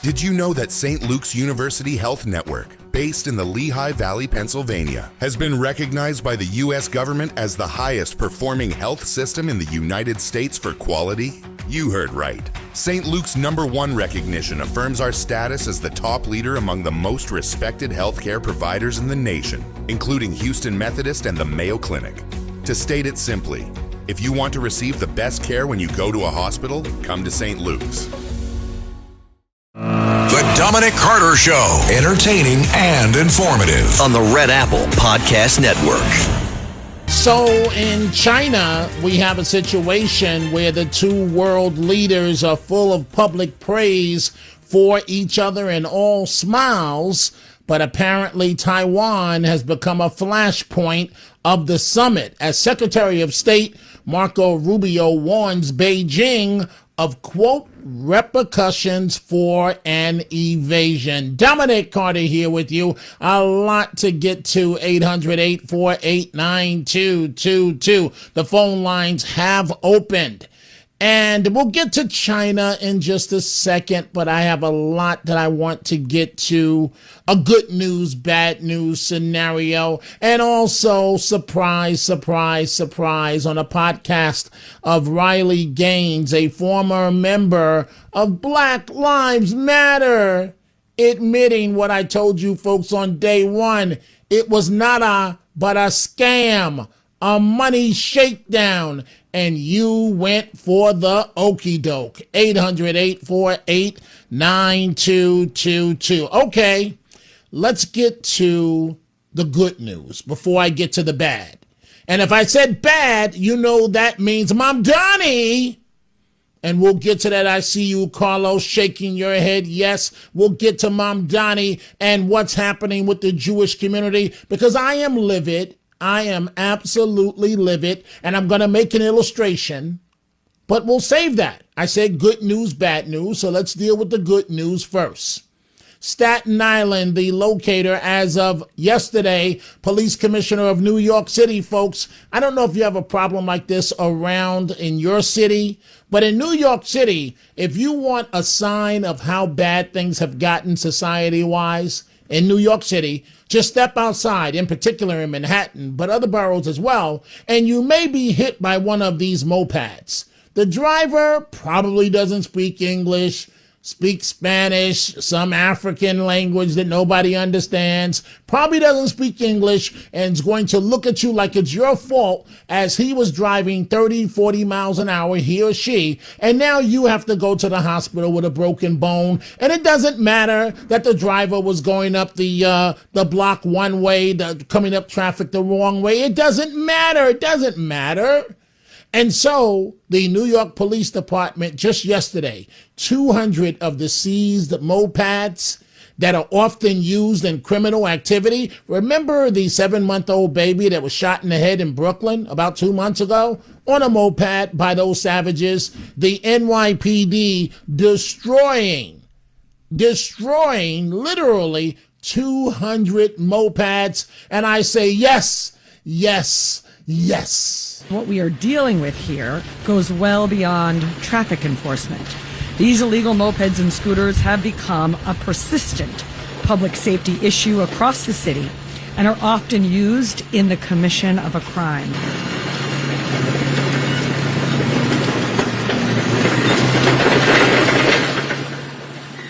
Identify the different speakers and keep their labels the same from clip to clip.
Speaker 1: Did you know that St. Luke's University Health Network, based in the Lehigh Valley, Pennsylvania, has been recognized by the U.S. government as the highest performing health system in the United States for quality? You heard right. St. Luke's #1 recognition affirms our status as the top leader among the most respected healthcare providers in the nation, including Houston Methodist and the Mayo Clinic. To state it simply, if you want to receive the best care when you go to a hospital, come to St. Luke's.
Speaker 2: The Dominic Carter Show. Entertaining and informative.
Speaker 3: On the Red Apple Podcast Network.
Speaker 4: So in China, we have a situation where the two world leaders are full of public praise for each other and all smiles. But apparently Taiwan has become a flashpoint of the summit as Secretary of State Marco Rubio warns Beijing of, quote, repercussions for an evasion. Dominic Carter here with you. A lot to get to. 800-848-9222. The phone lines have opened. And we'll get to China in just a second, but I have a lot that I want to get to. A good news, bad news scenario. And also, surprise, surprise, surprise, on a podcast of Riley Gaines, a former member of Black Lives Matter, admitting what I told you folks on day one. It was nada but a scam, a money shakedown. And you went for the okie doke. 800-848-9222. Okay, let's get to the good news before I get to the bad. And if I said bad, you know that means Mom Donnie. And we'll get to that. I see you, Carlos, shaking your head. Yes, we'll get to Mom Donnie and what's happening with the Jewish community, because I am livid. I am absolutely livid, and I'm going to make an illustration, but we'll save that. I said good news, bad news, so let's deal with the good news first. Staten Island, the locator as of yesterday, police commissioner of New York City, folks. I don't know if you have a problem like this around in your city, but in New York City, if you want a sign of how bad things have gotten society-wise in New York City, just step outside, in particular in Manhattan, but other boroughs as well, and you may be hit by one of these mopeds. The driver probably doesn't speak English, speaks Spanish, some African language that nobody understands, probably doesn't speak English, and is going to look at you like it's your fault as he was driving 30, 40 miles an hour, he or she, and now you have to go to the hospital with a broken bone. And it doesn't matter that the driver was going up the block one way, coming up traffic the wrong way. It doesn't matter. It doesn't matter. And so the New York Police Department just yesterday, 200 of the seized mopeds that are often used in criminal activity. Remember the 7-month-old baby that was shot in the head in Brooklyn about 2 months ago on a moped by those savages? The NYPD destroying literally 200 mopeds. And I say yes, yes, yes.
Speaker 5: What we are dealing with here goes well beyond traffic enforcement. These illegal mopeds and scooters have become a persistent public safety issue across the city and are often used in the commission of a crime.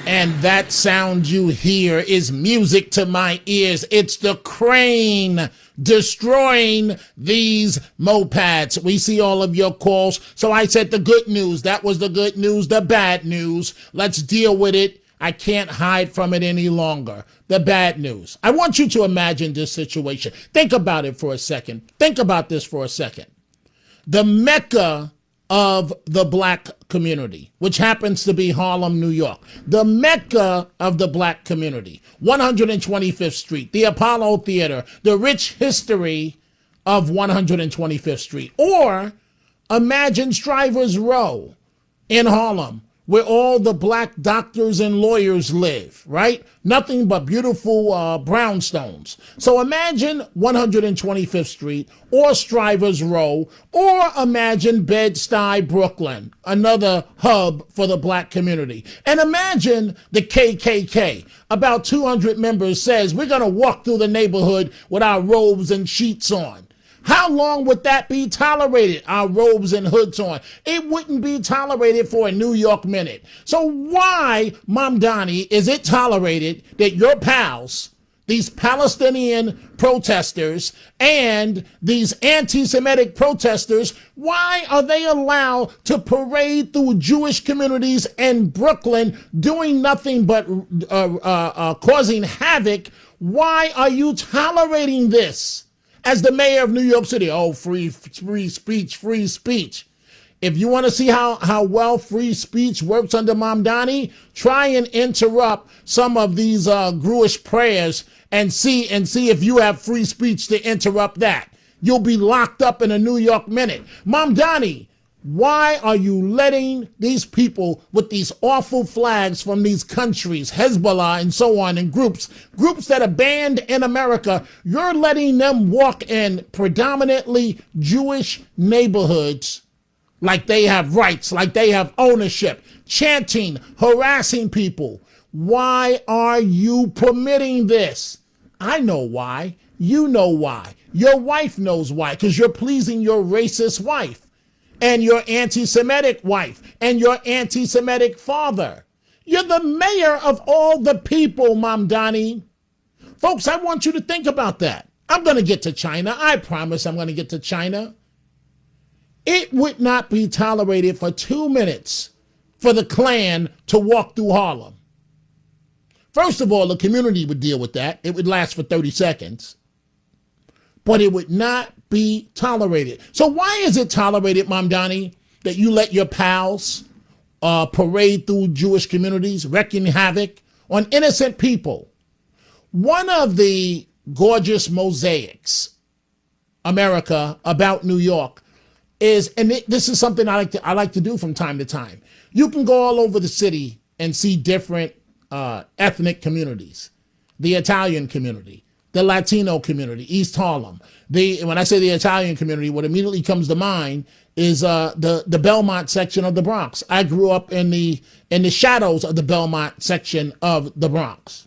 Speaker 4: And that sound you hear is music to my ears. It's the crane destroying these mopeds. We see all of your calls. So I said the good news. That was the good news. The bad news. Let's deal with it. I can't hide from it any longer. The bad news. I want you to imagine this situation. Think about it for a second. Think about this for a second. The Mecca of the black community, which happens to be Harlem, New York. The Mecca of the black community, 125th Street, the Apollo Theater, the rich history of 125th Street. Or imagine Strivers Row in Harlem, where all the black doctors and lawyers live, right? Nothing but beautiful brownstones. So imagine 125th Street or Strivers Row, or imagine Bed-Stuy, Brooklyn, another hub for the black community. And imagine the KKK. About 200 members says, we're going to walk through the neighborhood with our robes and sheets on. How long would that be tolerated, our robes and hoods on? It wouldn't be tolerated for a New York minute. So why, Mamdani, is it tolerated that your pals, these Palestinian protesters and these anti-Semitic protesters, why are they allowed to parade through Jewish communities in Brooklyn doing nothing but causing havoc? Why are you tolerating this? As the mayor of New York City, oh, free speech, free speech. If you want to see how well free speech works under Mamdani, try and interrupt some of these Gruish prayers and see if you have free speech to interrupt that. You'll be locked up in a New York minute. Mamdani, why are you letting these people with these awful flags from these countries, Hezbollah and so on, and groups that are banned in America, you're letting them walk in predominantly Jewish neighborhoods like they have rights, like they have ownership, chanting, harassing people. Why are you permitting this? I know why. You know why. Your wife knows why, because you're pleasing your racist wife and your anti-Semitic wife and your anti-Semitic father. You're the mayor of all the people, Mamdani. Folks, I want you to think about that. I'm going to get to China. I promise I'm going to get to China. It would not be tolerated for 2 minutes for the Klan to walk through Harlem. First of all, the community would deal with that. It would last for 30 seconds. But it would not be tolerated. So why is it tolerated, Mamdani, that you let your pals parade through Jewish communities, wreaking havoc on innocent people? One of the gorgeous mosaics, America, about New York is, and this is something I like to do from time to time. You can go all over the city and see different ethnic communities. The Italian community, the Latino community, East Harlem. When I say the Italian community, what immediately comes to mind is the Belmont section of the Bronx. I grew up in the shadows of the Belmont section of the Bronx.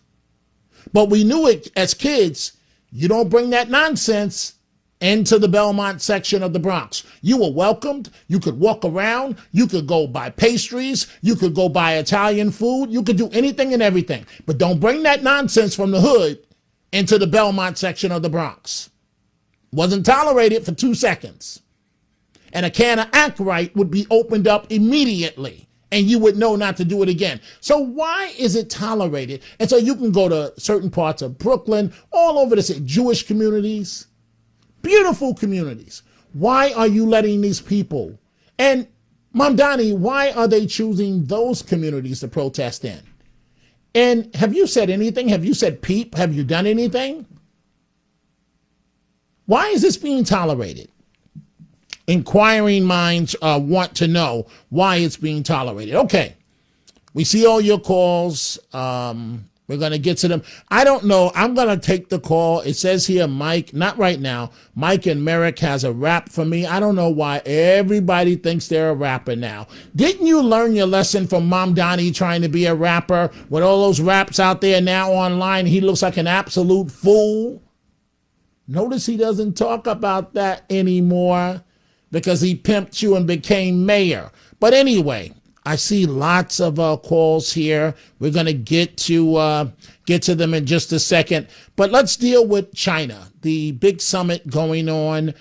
Speaker 4: But we knew it as kids, you don't bring that nonsense into the Belmont section of the Bronx. You were welcomed. You could walk around. You could go buy pastries. You could go buy Italian food. You could do anything and everything. But don't bring that nonsense from the hood into the Belmont section of the Bronx. Wasn't tolerated for 2 seconds. And a can of Act Right would be opened up immediately, and you would know not to do it again. So why is it tolerated? And so you can go to certain parts of Brooklyn, all over the city, Jewish communities, beautiful communities. Why are you letting these people? And Mamdani, why are they choosing those communities to protest in? And have you said anything? Have you said peep? Have you done anything? Why is this being tolerated? Inquiring minds want to know why it's being tolerated. Okay, we see all your calls. We're going to get to them. I don't know. I'm going to take the call. It says here, Mike, not right now. Mike and Merrick has a rap for me. I don't know why everybody thinks they're a rapper now. Didn't you learn your lesson from Mamdani trying to be a rapper? With all those raps out there now online, he looks like an absolute fool. Notice he doesn't talk about that anymore because he pimped you and became mayor. But anyway, I see lots of calls here. We're going to get to them in just a second. But let's deal with China, the big summit going on.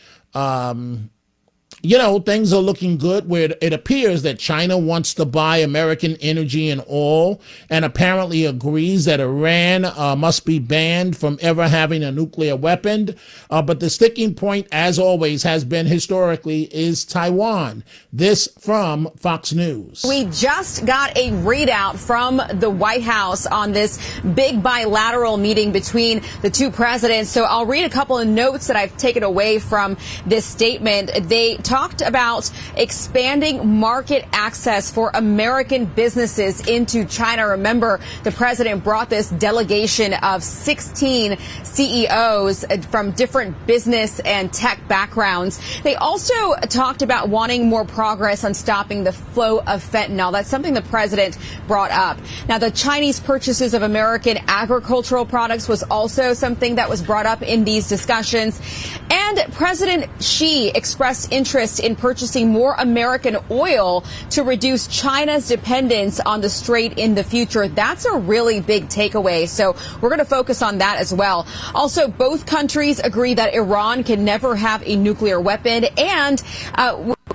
Speaker 4: Things are looking good where it appears that China wants to buy American energy and oil and apparently agrees that Iran must be banned from ever having a nuclear weapon. But the sticking point, as always, has been historically is Taiwan. This from Fox News.
Speaker 6: We just got a readout from the White House on this big bilateral meeting between the two presidents. So I'll read a couple of notes that I've taken away from this statement. They talked about expanding market access for American businesses into China. Remember, the president brought this delegation of 16 CEOs from different business and tech backgrounds. They also talked about wanting more progress on stopping the flow of fentanyl. That's something the president brought up. Now, the Chinese purchases of American agricultural products was also something that was brought up in these discussions. And President Xi expressed interest in purchasing more American oil to reduce China's dependence on the strait in the future. That's a really big takeaway. So we're going to focus on that as well. Also, both countries agree that Iran can never have a nuclear weapon. And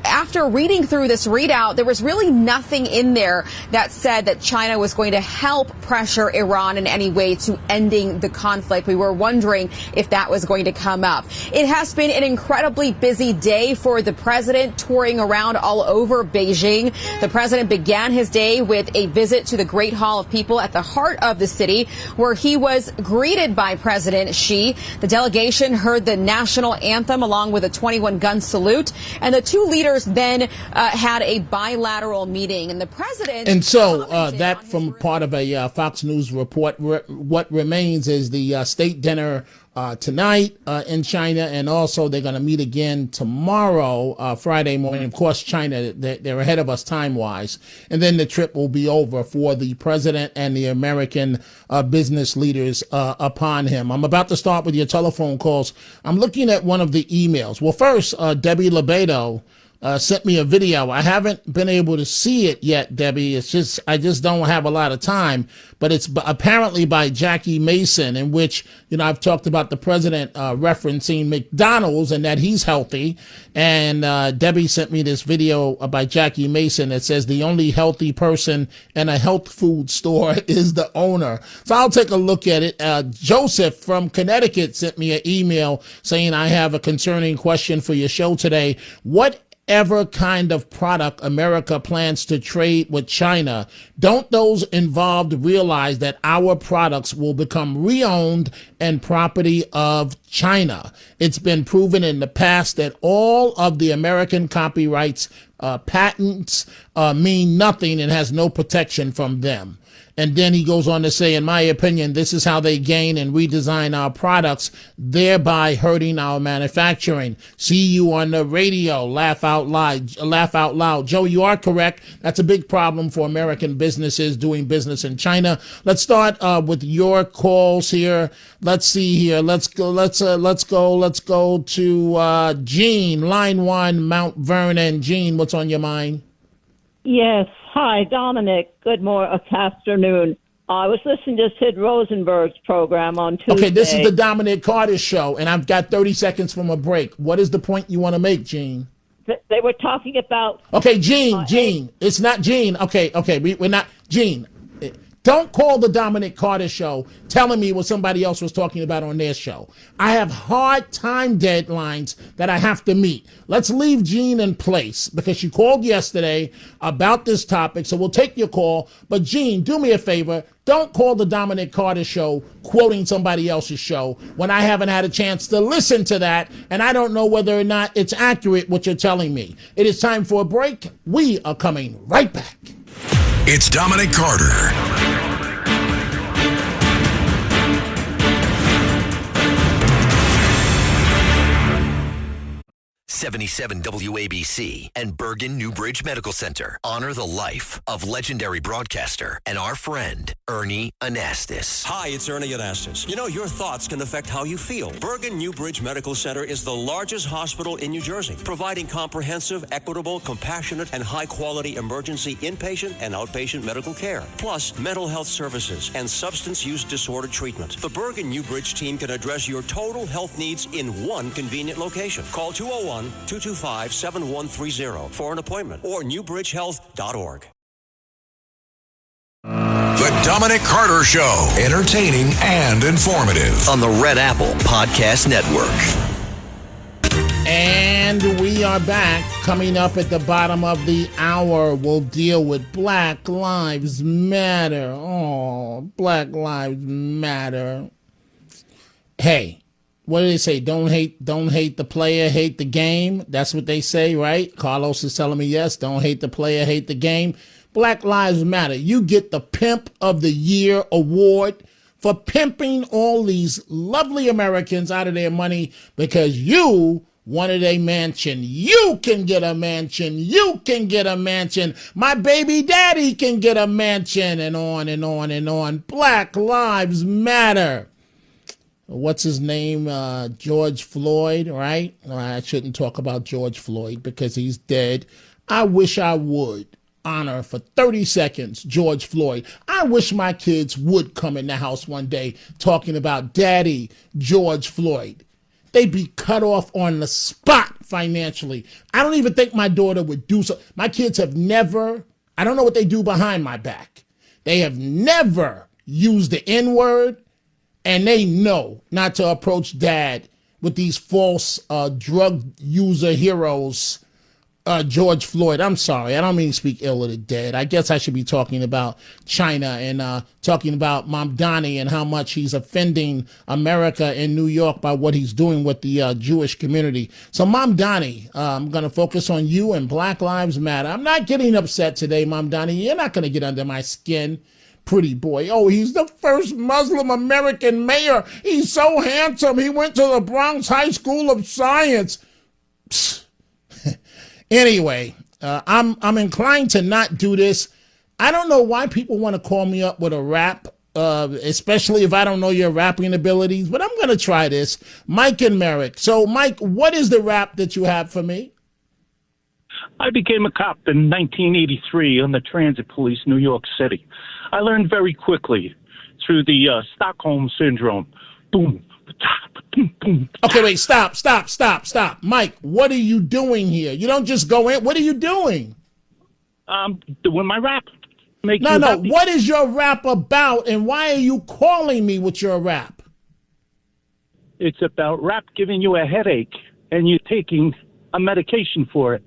Speaker 6: after reading through this readout, there was really nothing in there that said that China was going to help pressure Iran in any way to ending the conflict. We were wondering if that was going to come up. It has been an incredibly busy day for the president, touring around all over Beijing. The president began his day with a visit to the Great Hall of People at the heart of the city, where he was greeted by President Xi. The delegation heard the national anthem along with a 21-gun salute, and the two leaders then had a bilateral meeting. And the president...
Speaker 4: And so that from part of a Fox News report, what remains is the state dinner tonight in China, and also they're going to meet again tomorrow, Friday morning. Of course, China, they're ahead of us time-wise. And then the trip will be over for the president and the American business leaders upon him. I'm about to start with your telephone calls. I'm looking at one of the emails. Well, first, Debbie Lebedo sent me a video. I haven't been able to see it yet, Debbie. I just don't have a lot of time, but it's apparently by Jackie Mason, in which, I've talked about the president referencing McDonald's and that he's healthy. And Debbie sent me this video by Jackie Mason that says the only healthy person in a health food store is the owner. So I'll take a look at it. Joseph from Connecticut sent me an email saying, I have a concerning question for your show today. Whatever kind of product America plans to trade with China, don't those involved realize that our products will become re-owned and property of China? It's been proven in the past that all of the American copyrights, patents mean nothing and has no protection from them. And then he goes on to say, in my opinion, this is how they gain and redesign our products, thereby hurting our manufacturing. See you on the radio. Laugh out loud. Laugh out loud. Joe, you are correct. That's a big problem for American businesses doing business in China. Let's start with your calls here. Let's see here. Let's go to Gene, line 1, Mount Vernon. Gene, what's on your mind?
Speaker 7: Yes. Hi, Dominic. Good afternoon. I was listening to Sid Rosenberg's program on Tuesday.
Speaker 4: Okay, this is the Dominic Carter Show, and I've got 30 seconds from a break. What is the point you want to make, Gene?
Speaker 7: They were talking about...
Speaker 4: Okay, Gene. It's not Gene. Okay, we're not... Gene, don't call the Dominic Carter Show telling me what somebody else was talking about on their show. I have hard time deadlines that I have to meet. Let's leave Jean in place because she called yesterday about this topic, so we'll take your call. But Jean, do me a favor. Don't call the Dominic Carter Show quoting somebody else's show when I haven't had a chance to listen to that, and I don't know whether or not it's accurate what you're telling me. It is time for a break. We are coming right back.
Speaker 2: It's Dominic Carter.
Speaker 3: 77 WABC and Bergen Newbridge Medical Center honor the life of legendary broadcaster and our friend, Ernie Anastas.
Speaker 8: Hi, it's Ernie Anastas. You know, your thoughts can affect how you feel. Bergen Newbridge Medical Center is the largest hospital in New Jersey, providing comprehensive, equitable, compassionate, and high-quality emergency inpatient and outpatient medical care, plus mental health services and substance use disorder treatment. The Bergen Newbridge team can address your total health needs in one convenient location. Call 201-225-7130 for an appointment or newbridgehealth.org.
Speaker 2: The Dominic Carter Show. Entertaining and informative.
Speaker 3: On the Red Apple Podcast Network.
Speaker 4: And we are back. Coming up at the bottom of the hour, we'll deal with Black Lives Matter. Oh, Black Lives Matter. Hey, what do they say? Don't hate the player, hate the game. That's what they say, right? Carlos is telling me yes. Don't hate the player, hate the game. Black Lives Matter. You get the Pimp of the Year award for pimping all these lovely Americans out of their money because you wanted a mansion. You can get a mansion. You can get a mansion. My baby daddy can get a mansion, and on and on and on. Black Lives Matter. What's his name? George Floyd, right? I shouldn't talk about George Floyd because he's dead. I wish I would honor for 30 seconds George Floyd. I wish my kids would come in the house one day talking about Daddy George Floyd. They'd be cut off on the spot financially. I don't even think my daughter would do so. My kids have never, I don't know what they do behind my back. They have never used the N-word. And they know not to approach Dad with these false drug user heroes, George Floyd. I'm sorry. I don't mean to speak ill of the dead. I guess I should be talking about China and talking about Mamdani and how much he's offending America in New York by what he's doing with the Jewish community. So Mamdani, I'm going to focus on you and Black Lives Matter. I'm not getting upset today, Mamdani. You're not going to get under my skin. Pretty boy. Oh, he's the first Muslim American mayor. He's so handsome. He went to the Bronx High School of Science. Anyway, I'm inclined to not do this. I don't know why people want to call me up with a rap, especially if I don't know your rapping abilities, but I'm going to try this. Mike and Merrick. So, Mike, what is the rap that you have for me?
Speaker 9: I became a cop in 1983 on the Transit Police, New York City. I learned very quickly through the Stockholm Syndrome. Boom. Boom, boom.
Speaker 4: Okay, wait, stop. Mike, what are you doing here? You don't just go in. What are you doing?
Speaker 9: Doing my rap.
Speaker 4: No, what is your rap about, and why are you calling me with your rap?
Speaker 9: It's about rap giving you a headache, and you're taking a medication for it.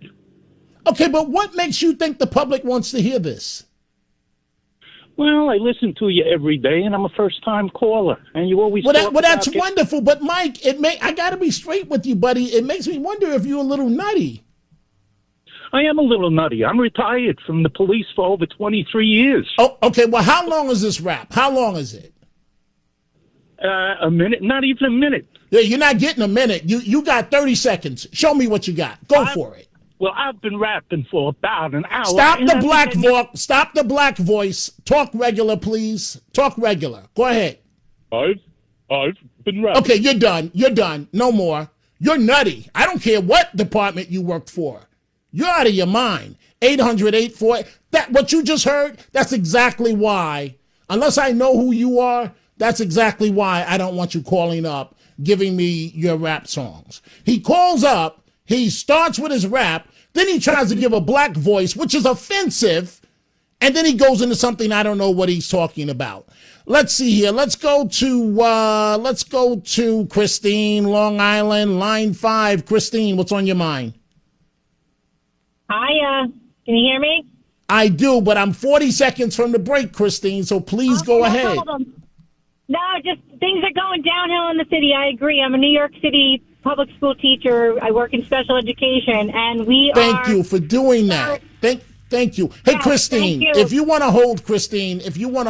Speaker 4: Okay, but what makes you think the public wants to hear this?
Speaker 9: Well, I listen to you every day, and I'm a first-time caller, and you always
Speaker 4: that's wonderful. But Mike, I got to be straight with you, buddy. It makes me wonder if you're a little nutty.
Speaker 9: I am a little nutty. I'm retired from the police for over 23 years.
Speaker 4: Oh, okay. Well, how long is this rap? How long is it?
Speaker 9: A minute, not even a minute.
Speaker 4: Yeah, you're not getting a minute. You got 30 seconds. Show me what you got. Go for it.
Speaker 9: Well, I've been rapping for about an hour.
Speaker 4: Stop the black voice. Talk regular, please. Talk regular. Go ahead.
Speaker 9: I've been rapping.
Speaker 4: Okay, you're done. No more. You're nutty. I don't care what department you worked for. You're out of your mind. 800-848. That what you just heard, that's exactly why. Unless I know who you are, that's exactly why I don't want you calling up, giving me your rap songs. He calls up. He starts with his rap, then he tries to give a black voice, which is offensive, and then he goes into something I don't know what he's talking about. Let's see here. Let's go to Christine, Long Island, line 5. Christine, what's on your mind?
Speaker 10: Hi, can you hear me?
Speaker 4: I do, but I'm 40 seconds from the break, Christine, so please go ahead.
Speaker 10: No, just things are going downhill in the city. I agree. I'm a New York City public school teacher. I work in special education, and
Speaker 4: Thank you for doing that. Thank you. Hey, yes, Christine, if you want to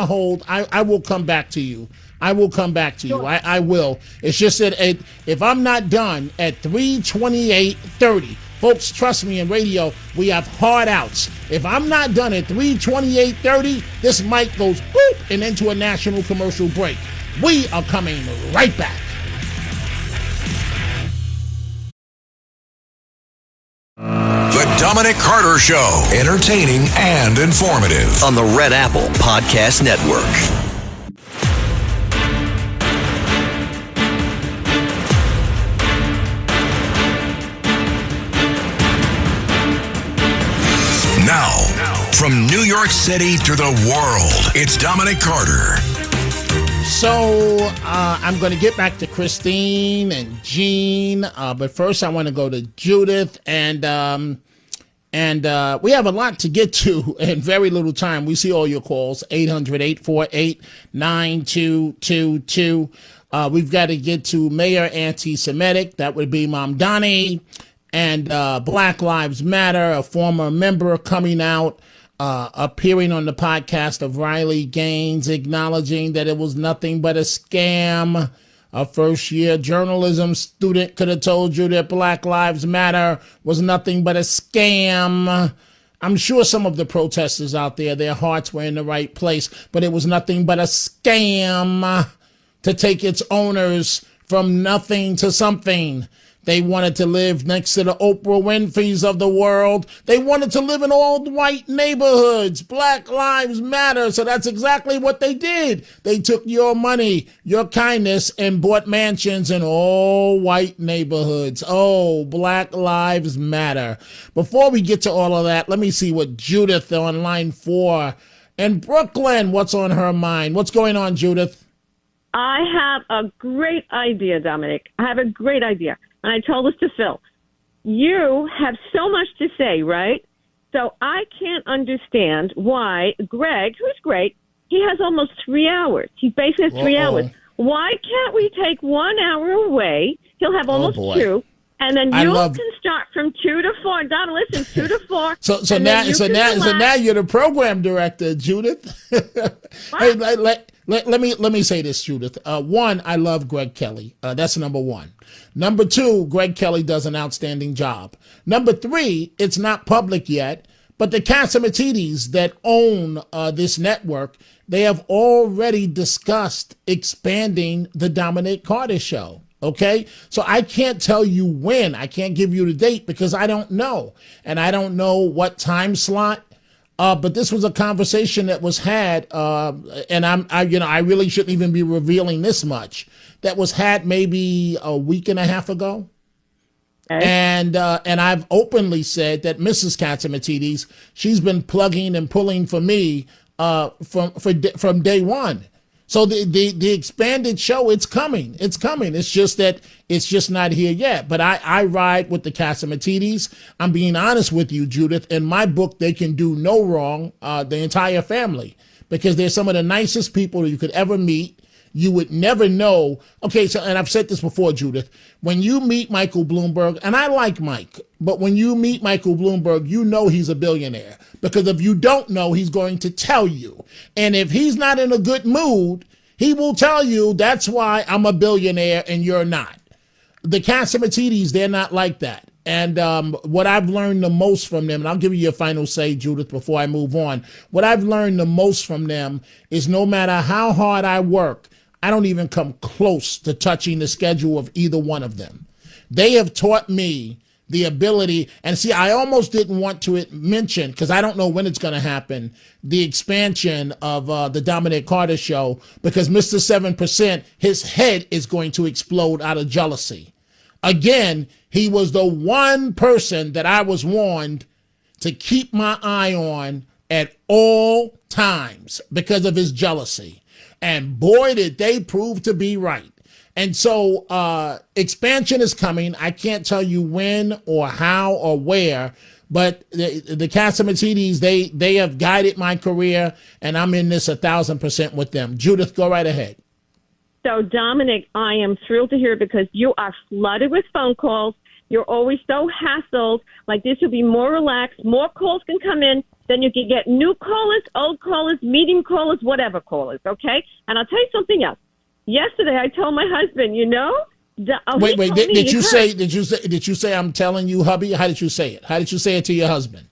Speaker 4: hold, I will come back to you. I will come back to you. I will. It's just that if I'm not done at 3:28:30, folks, trust me, in radio, we have hard outs. If I'm not done at 3:28:30, this mic goes boop and into a national commercial break. We are coming right back.
Speaker 2: The Dominic Carter Show. Entertaining and informative.
Speaker 3: On the Red Apple Podcast Network.
Speaker 2: Now, from New York City to the world, it's Dominic Carter.
Speaker 4: So I'm going to get back to Christine and Jean, but first I want to go to Judith, and we have a lot to get to in very little time. We see all your calls, 800-848-9222. We've got to get to Mayor Anti-Semitic. That would be Mamdani. And Black Lives Matter, a former member coming out, appearing on the podcast of Riley Gaines, acknowledging that it was nothing but a scam. A first-year journalism student could have told you that Black Lives Matter was nothing but a scam. I'm sure some of the protesters out there, their hearts were in the right place, but it was nothing but a scam to take its owners from nothing to something. They wanted to live next to the Oprah Winfreys of the world. They wanted to live in all white neighborhoods. Black Lives Matter. So that's exactly what they did. They took your money, your kindness, and bought mansions in all white neighborhoods. Oh, Black Lives Matter. Before we get to all of that, let me see what Judith on line 4 in Brooklyn, what's on her mind. What's going on, Judith?
Speaker 11: I have a great idea, Dominic. I have a great idea. And I told this to Phil. You have so much to say, right? So I can't understand why Greg, who's great, he has almost 3 hours. He basically has 3 hours. Why can't we take 1 hour away? He'll have almost 2. And then you can start from 2 to 4. Don, listen, 2 to 4.
Speaker 4: So now you're the program director, Judith. Hey, let me say this, Judith. One, I love Greg Kelly. That's number one. Number 2, Greg Kelly does an outstanding job. Number 3, it's not public yet, but the Casamatides that own this network, they have already discussed expanding the Dominic Carter show. Okay, so I can't tell you when. I can't give you the date because I don't know, and I don't know what time slot. But this was a conversation that was had, and I really shouldn't even be revealing this much. That was had maybe a week and a half ago, and I've openly said that Mrs. Casamatides, she's been plugging and pulling for me from day one. So the expanded show, it's coming. It's coming. It's just that it's just not here yet. But I ride with the Casamatides. I'm being honest with you, Judith. In my book, they can do no wrong, the entire family, because they're some of the nicest people you could ever meet. You would never know. Okay, so, and I've said this before, Judith, when you meet Michael Bloomberg, and I like Mike, but when you meet Michael Bloomberg, you know he's a billionaire, because if you don't know, he's going to tell you. And if he's not in a good mood, he will tell you, that's why I'm a billionaire and you're not. The Casamatides, they're not like that. And what I've learned the most from them, and I'll give you your final say, Judith, before I move on. What I've learned the most from them is no matter how hard I work, I don't even come close to touching the schedule of either one of them. They have taught me the ability, and see, I almost didn't want to mention, because I don't know when it's going to happen, the expansion of the Dominic Carter show, because Mr. 7%, his head is going to explode out of jealousy. Again, he was the one person that I was warned to keep my eye on at all times because of his jealousy. And boy, did they prove to be right. And so expansion is coming. I can't tell you when or how or where, but the Casamatides, they have guided my career, and I'm in this 1,000% with them. Judith, go right ahead.
Speaker 11: So, Dominic, I am thrilled to hear, because you are flooded with phone calls. You're always so hassled. Like, this will be more relaxed. More calls can come in. Then you can get new callers, old callers, medium callers, whatever callers, okay? And I'll tell you something else. Yesterday, I told my husband,
Speaker 4: wait, did you say I'm telling you, hubby? How did you say it? How did you say it to your husband?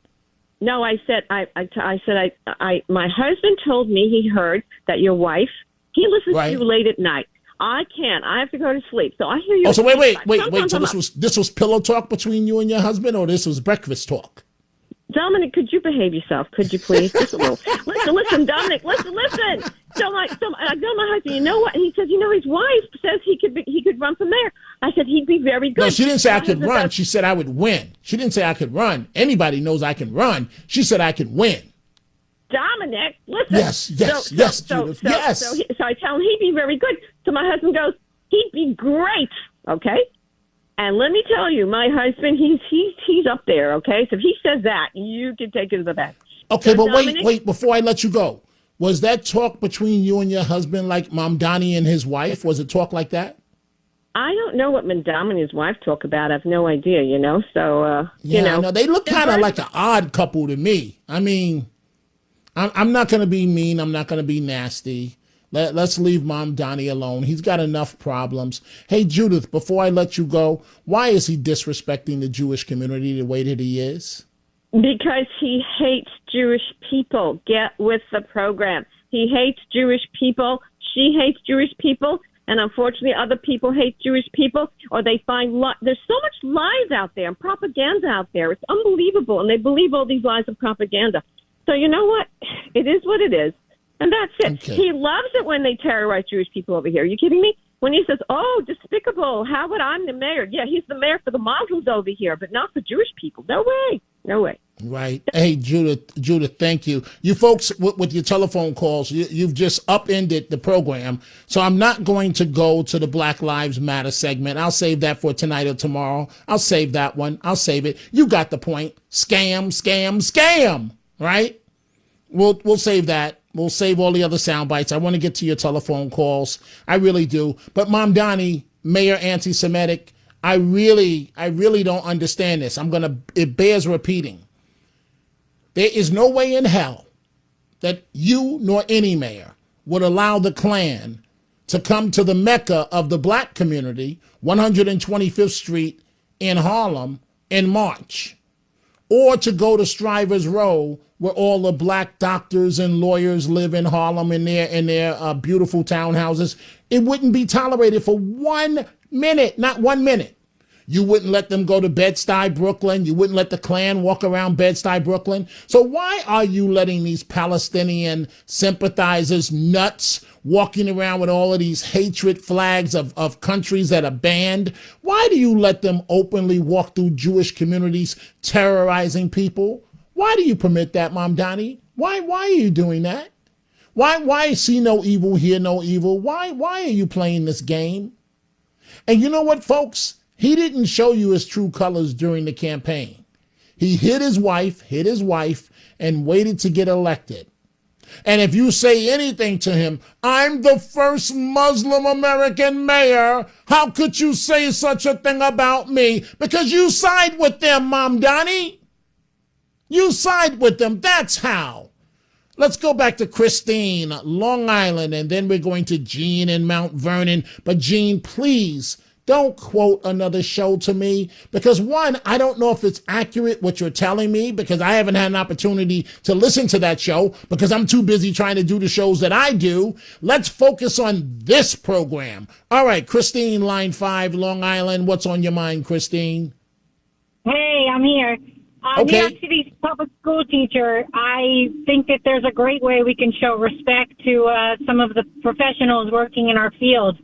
Speaker 11: No, I said, my husband told me he heard that your wife, he listens to you late at night. I can't. I have to go to sleep. So I hear you.
Speaker 4: Oh, so wait. So this was pillow talk between you and your husband, or this was breakfast talk?
Speaker 11: Dominic, could you behave yourself? Could you please? Just a little. Listen, Dominic. Listen. So I told my husband, you know what? And he says, his wife says he could run for mayor. I said he'd be very good.
Speaker 4: No, she didn't say I could run. She said I would win. She didn't say I could run. Anybody knows I can run. She said I could win.
Speaker 11: Dominic, listen.
Speaker 4: Yes, Judith, yes.
Speaker 11: So I tell him he'd be very good. So my husband goes, he'd be great, okay? And let me tell you, my husband, he's up there, okay? So if he says that, you can take it to the bank.
Speaker 4: Okay,
Speaker 11: so
Speaker 4: but Dominic, wait, before I let you go. Was that talk between you and your husband like Mamdani and his wife? Was it talk like that?
Speaker 11: I don't know what Madame and his wife talk about. I have no idea, So,
Speaker 4: yeah, no, they look kind of like an odd couple to me. I mean, I'm not going to be mean. I'm not going to be nasty. Let's leave Mamdani alone. He's got enough problems. Hey, Judith, before I let you go, why is he disrespecting the Jewish community the way that he is?
Speaker 11: Because he hates Jewish people. Get with the program. He hates Jewish people. She hates Jewish people. And unfortunately, other people hate Jewish people, or they find there's so much lies out there and propaganda out there. It's unbelievable, and they believe all these lies of propaganda. So you know what? It is what it is, and that's it. Okay. He loves it when they terrorize Jewish people over here. Are you kidding me? When he says, "Oh, despicable! How would I'm the mayor?" Yeah, he's the mayor for the Muslims over here, but not for Jewish people. No way. No way.
Speaker 4: Right. Hey, Judith, thank you. You folks with your telephone calls, you've just upended the program. So I'm not going to go to the Black Lives Matter segment. I'll save that for tonight or tomorrow. I'll save that one. I'll save it. You got the point. Scam, scam, scam. Right? We'll save that. We'll save all the other sound bites. I want to get to your telephone calls. I really do. But Mamdani, Mayor Anti-Semitic, I really don't understand this. It bears repeating. There is no way in hell that you nor any mayor would allow the Klan to come to the Mecca of the black community, 125th Street in Harlem, in March, or to go to Strivers Row, where all the black doctors and lawyers live in Harlem in their beautiful townhouses. It wouldn't be tolerated for 1 minute, not 1 minute. You wouldn't let them go to Bed-Stuy, Brooklyn. You wouldn't let the Klan walk around Bed-Stuy, Brooklyn. So why are you letting these Palestinian sympathizers, nuts, walking around with all of these hatred flags of countries that are banned? Why do you let them openly walk through Jewish communities terrorizing people? Why do you permit that, Mamdani? Why are you doing that? Why see no evil, hear no evil? Why are you playing this game? And you know what, folks? He didn't show you his true colors during the campaign. He hid his wife, and waited to get elected. And if you say anything to him, I'm the first Muslim American mayor, how could you say such a thing about me? Because you side with them, Mamdani. You side with them. That's how. Let's go back to Christine, Long Island, and then we're going to Jean in Mount Vernon. But Jean, please, don't quote another show to me, because one, I don't know if it's accurate what you're telling me, because I haven't had an opportunity to listen to that show because I'm too busy trying to do the shows that I do. Let's focus on this program. All right, Christine, line 5, Long Island. What's on your mind, Christine?
Speaker 10: Hey, I'm here. New York City's public school teacher. I think that there's a great way we can show respect to some of the professionals working in our field.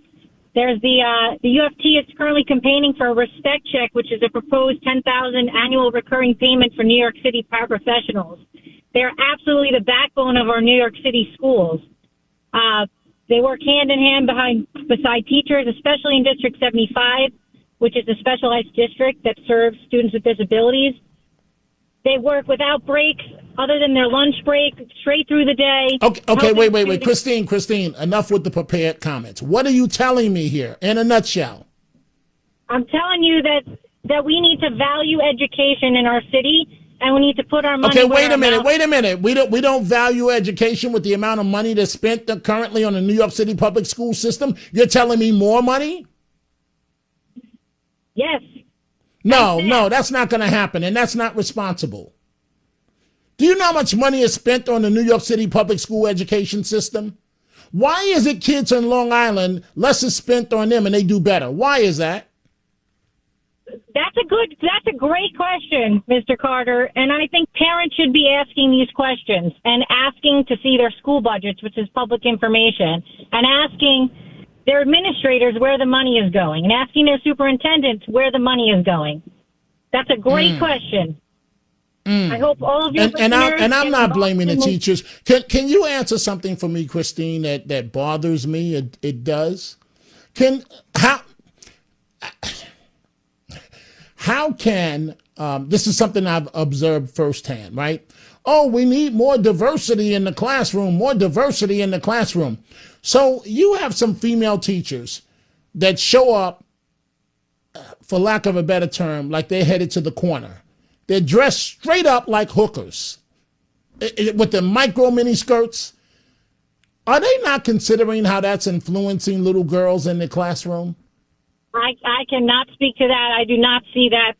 Speaker 10: There's the UFT is currently campaigning for a respect check, which is a proposed $10,000 annual recurring payment for New York City paraprofessionals. They're absolutely the backbone of our New York City schools. They work hand in hand beside teachers, especially in District 75, which is a specialized district that serves students with disabilities. They work without breaks, other than their lunch break, straight through the day.
Speaker 4: Okay, wait. Christine, enough with the prepared comments. What are you telling me here in a nutshell?
Speaker 10: I'm telling you that we need to value education in our city, and we need to put our money.
Speaker 4: Okay, wait a minute. We don't value education with the amount of money that's spent currently on the New York City public school system. You're telling me more money?
Speaker 10: Yes.
Speaker 4: No, that's not going to happen, and that's not responsible. Do you know how much money is spent on the New York City public school education system? Why is it kids in Long Island, less is spent on them and they do better? Why is that?
Speaker 10: That's a great question, Mr. Carter, and I think parents should be asking these questions and asking to see their school budgets, which is public information, and asking their administrators where the money is going, and asking their superintendents where the money is going. That's a great question. I hope all of you
Speaker 4: and I'm not blaming the teachers. Can you answer something for me, Christine, that bothers me? It does. How can this is something I've observed firsthand, right? oh, we need more diversity in the classroom, more diversity in the classroom. So you have some female teachers that show up, for lack of a better term, like they're headed to the corner. They're dressed straight up like hookers with the micro mini skirts. Are they not considering how that's influencing little girls in the classroom?
Speaker 10: I cannot speak to that. I do not see that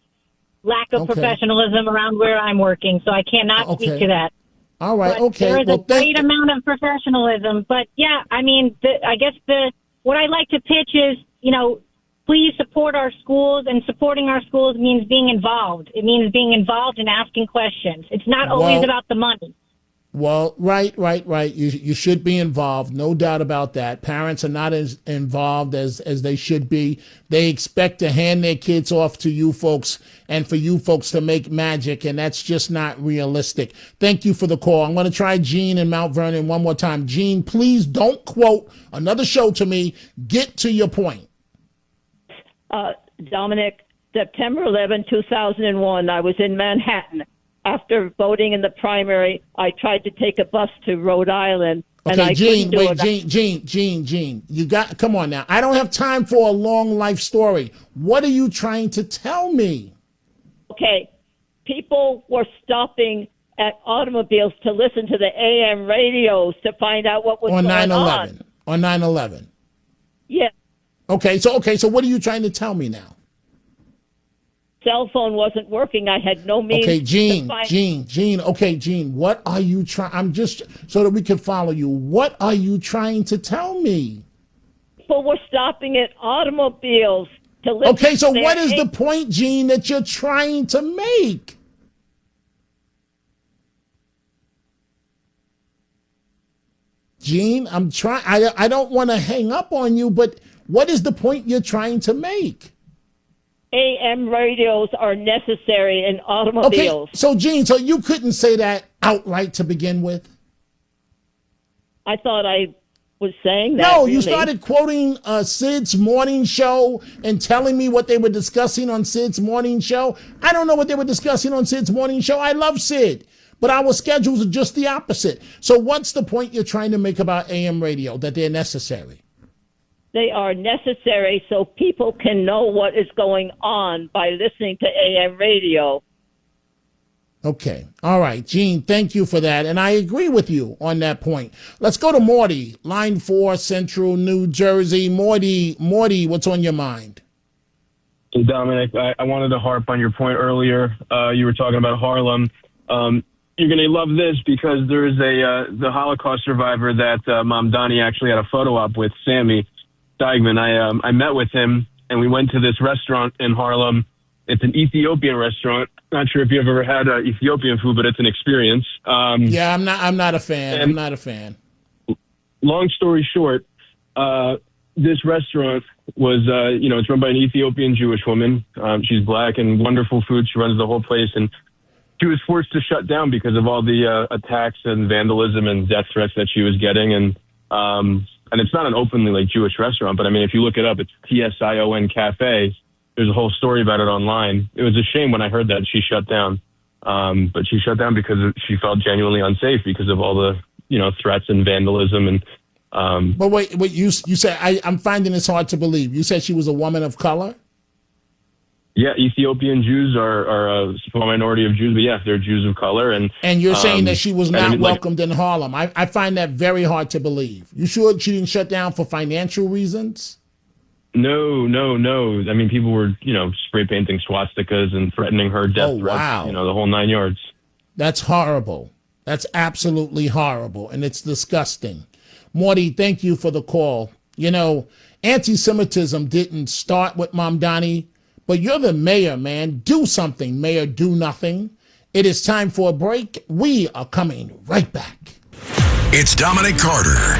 Speaker 10: lack of professionalism around where I'm working, so I cannot speak to that.
Speaker 4: All right,
Speaker 10: but
Speaker 4: okay.
Speaker 10: There is a great amount of professionalism, but yeah, I mean, I guess what I like to pitch is, please support our schools, and supporting our schools means being involved. It means being involved and asking questions. It's not always about the money.
Speaker 4: Well, right. You should be involved, no doubt about that. Parents are not as involved as they should be. They expect to hand their kids off to you folks and for you folks to make magic, and that's just not realistic. Thank you for the call. I'm going to try Gene in Mount Vernon one more time. Gene, please don't quote another show to me. Get to your point.
Speaker 7: Dominic, September 11, 2001, I was in Manhattan. After voting in the primary, I tried to take a bus to Rhode Island.
Speaker 4: Okay,
Speaker 7: and I
Speaker 4: Gene,
Speaker 7: couldn't do it.
Speaker 4: Gene. Come on now. I don't have time for a long life story. What are you trying to tell me?
Speaker 7: Okay, people were stopping at automobiles to listen to the AM radios to find out what was going on.
Speaker 4: On 9/11.
Speaker 7: Yeah.
Speaker 4: Okay, so what are you trying to tell me now?
Speaker 7: Cell phone wasn't working. I had no means.
Speaker 4: Okay, Gene. Okay, Gene, what are you trying? I'm just so that we can follow you. What are you trying to tell me?
Speaker 7: People were stopping at automobiles to listen.
Speaker 4: Okay, so what is the point, Gene, that you're trying to make? Gene, I'm trying. I don't want to hang up on you, but what is the point you're trying to make?
Speaker 7: AM radios are necessary in automobiles.
Speaker 4: Okay, so Gene, so you couldn't say that outright to begin with?
Speaker 7: I thought I was saying that.
Speaker 4: No,
Speaker 7: really.
Speaker 4: You started quoting Sid's morning show and telling me what they were discussing on Sid's morning show. I don't know what they were discussing on Sid's morning show. I love Sid, but our schedules are just the opposite. So what's the point you're trying to make about AM radio, that they're necessary?
Speaker 7: They are necessary so people can know what is going on by listening to AM radio.
Speaker 4: Okay. All right. Gene, thank you for that. And I agree with you on that point. Let's go to Morty, line 4, Central New Jersey. Morty, what's on your mind?
Speaker 12: Hey, Dominic, I wanted to harp on your point earlier. You were talking about Harlem. You're going to love this because there is the Holocaust survivor that Mom Donnie actually had a photo op with, Sammy Steigman. I met with him, and we went to this restaurant in Harlem. It's an Ethiopian restaurant. Not sure if you've ever had Ethiopian food, but it's an experience.
Speaker 4: Yeah, I'm not a fan. I'm not a fan.
Speaker 12: Long story short, this restaurant was, it's run by an Ethiopian Jewish woman. She's black and wonderful food. She runs the whole place, and she was forced to shut down because of all the attacks and vandalism and death threats that she was getting. And it's not an openly Jewish restaurant, but I mean, if you look it up, it's TSION Cafe. There's a whole story about it online. It was a shame when I heard that she shut down. But she shut down because she felt genuinely unsafe because of all the, threats and vandalism. And
Speaker 4: But wait, you said, I'm finding this hard to believe. You said she was a woman of color?
Speaker 12: Yeah, Ethiopian Jews are a small minority of Jews, but yes, they're Jews of color. And
Speaker 4: you're saying that she was not welcomed in Harlem. I find that very hard to believe. You sure she didn't shut down for financial reasons?
Speaker 12: No. I mean, people were, spray painting swastikas and threatening her death threats,
Speaker 4: wow.
Speaker 12: The whole 9 yards.
Speaker 4: That's horrible. That's absolutely horrible, and it's disgusting. Morty, thank you for the call. Anti-Semitism didn't start with Mom Donnie, but you're the mayor, man. Do something, Mayor. Do nothing. It is time for a break. We are coming right back.
Speaker 2: It's Dominic Carter.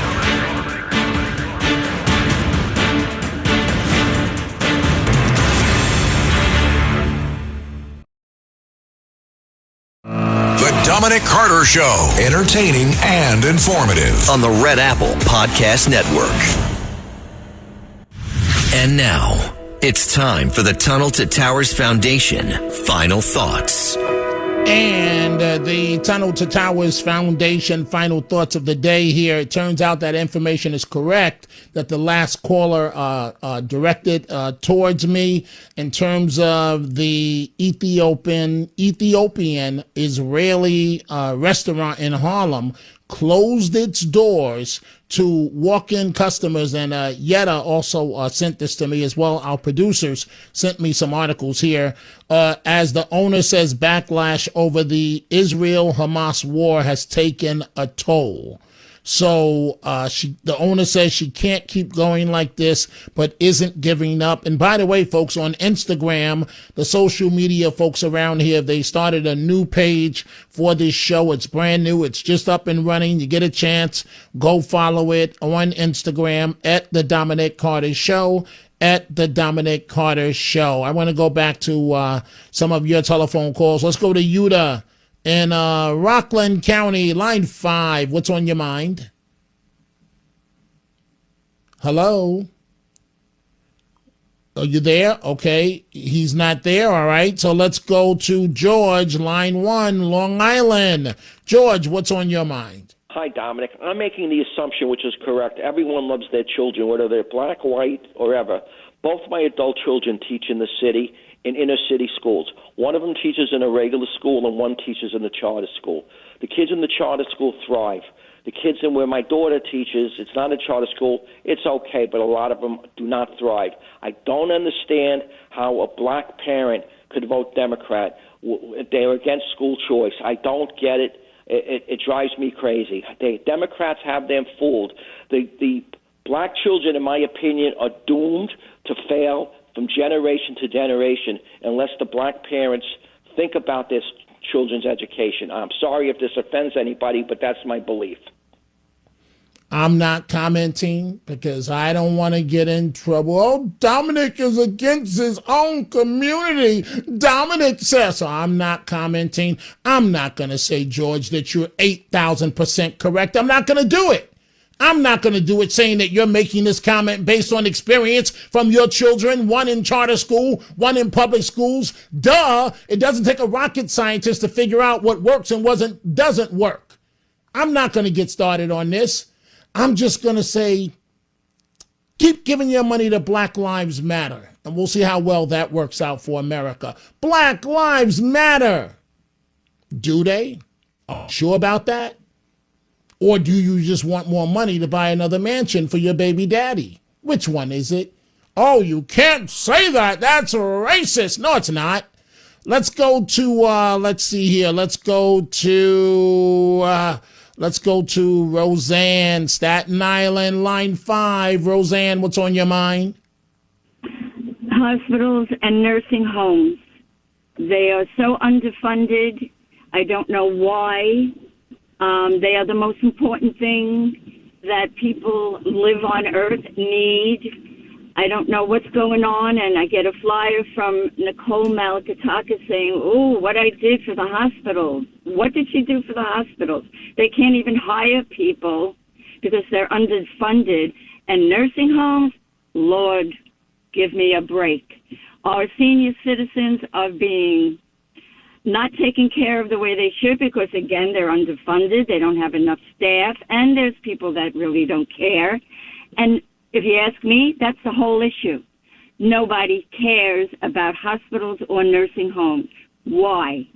Speaker 2: The Dominic Carter Show. Entertaining and informative.
Speaker 3: On the Red Apple Podcast Network. And now, it's time for the Tunnel to Towers Foundation Final Thoughts.
Speaker 4: And the Tunnel to Towers Foundation final thoughts of the day here. It turns out that information is correct that the last caller directed towards me in terms of the Ethiopian Israeli restaurant in Harlem closed its doors to walk-in customers. And Yetta also sent this to me as well. Our producers sent me some articles here. As the owner says, backlash over the Israel-Hamas war has taken a toll. So the owner says she can't keep going like this, but isn't giving up. And by the way, folks, on Instagram, the social media folks around here, they started a new page for this show. It's brand new. It's just up and running. You get a chance, go follow it on Instagram at The Dominic Carter Show. At The Dominic Carter Show. I want to go back to some of your telephone calls. Let's go to Utah. In Rockland County, line 5, what's on your mind? Hello? Are you there? Okay, he's not there, all right. So let's go to George, line 1, Long Island. George, what's on your mind?
Speaker 13: Hi, Dominic. I'm making the assumption, which is correct. Everyone loves their children, whether they're black, white, or ever. Both my adult children teach in the city, in inner city schools. One of them teaches in a regular school and one teaches in a charter school. The kids in the charter school thrive. The kids in where my daughter teaches, it's not a charter school, it's okay, but a lot of them do not thrive. I don't understand how a black parent could vote Democrat. They're against school choice. I don't get it. It drives me crazy. The Democrats have them fooled. The black children, in my opinion, are doomed to fail from generation to generation unless the black parents think about their children's education. I'm sorry if this offends anybody, but that's my belief.
Speaker 4: I'm not commenting because I don't want to get in trouble. Oh, Dominic is against his own community. Dominic says so. I'm not commenting. I'm not going to say, George, that you're 8,000% correct. I'm not going to do it. I'm not going to do it saying that you're making this comment based on experience from your children, one in charter school, one in public schools. Duh, it doesn't take a rocket scientist to figure out what works and doesn't work. I'm not going to get started on this. I'm just going to say, keep giving your money to Black Lives Matter, and we'll see how well that works out for America. Black Lives Matter. Do they? Are you sure about that? Or do you just want more money to buy another mansion for your baby daddy? Which one is it? Oh, you can't say that. That's racist. No, it's not. Let's go to, let's see here. Let's go to Roseanne, Staten Island, line 5. Roseanne, what's on your mind?
Speaker 14: Hospitals and nursing homes. They are so underfunded. I don't know why. They are the most important thing that people live on earth need. I don't know what's going on, and I get a flyer from Nicole Malakatakis saying, "Oh, what I did for the hospitals." What did she do for the hospitals? They can't even hire people because they're underfunded. And nursing homes, Lord, give me a break. Our senior citizens are being not taken care of the way they should because, again, they're underfunded. They don't have enough staff, and there's people that really don't care. And if you ask me, that's the whole issue. Nobody cares about hospitals or nursing homes. Why?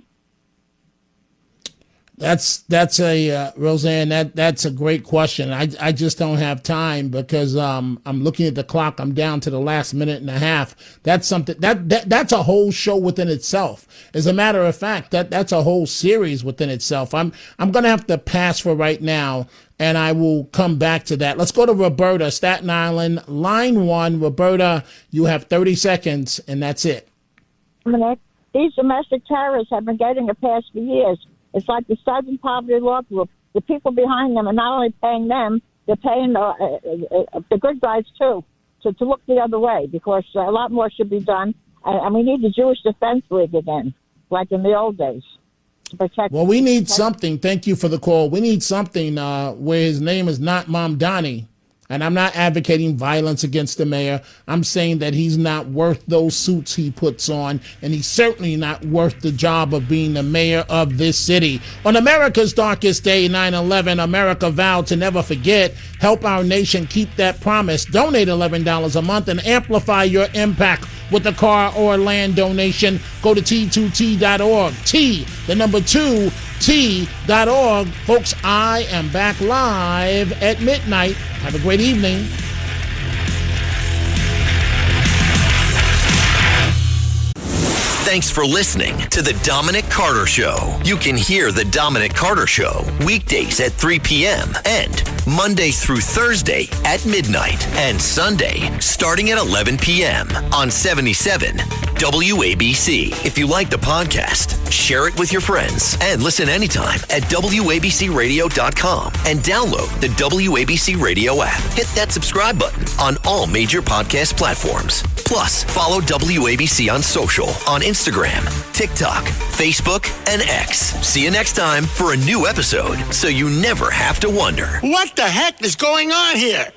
Speaker 4: That's a Roseanne. That's a great question. I just don't have time because I'm looking at the clock. I'm down to the last minute and a half. That's something that's a whole show within itself. As a matter of fact, that's a whole series within itself. I'm gonna have to pass for right now, and I will come back to that. Let's go to Roberta, Staten Island, line 1. Roberta, you have 30 seconds, and that's it.
Speaker 15: These domestic terrorists have been getting a pass for years. It's like the Southern Poverty Law Group. The people behind them are not only paying them, they're paying the good guys, too, to look the other way, because a lot more should be done. And we need the Jewish Defense League again, like in the old days, to protect.
Speaker 4: Well, we need something. Thank you for the call. We need something where his name is not Mamdani. And I'm not advocating violence against the mayor. I'm saying that he's not worth those suits he puts on, and he's certainly not worth the job of being the mayor of this city. On America's darkest day, 9/11, America vowed to never forget. Help our nation keep that promise. Donate $11 a month and amplify your impact with a car or land donation. Go to T2T.org. T2T.org. Folks, I am back live at midnight. Have a great evening.
Speaker 3: Thanks for listening to The Dominic Carter Show. You can hear The Dominic Carter Show weekdays at 3 p.m. and Monday through Thursday at midnight and Sunday starting at 11 p.m. on 77 WABC. If you like the podcast, share it with your friends and listen anytime at WABCRadio.com and download the WABC Radio app. Hit that subscribe button on all major podcast platforms. Plus, follow WABC on social on Instagram, TikTok, Facebook, and X. See you next time for a new episode so you never have to wonder.
Speaker 16: What the heck is going on here?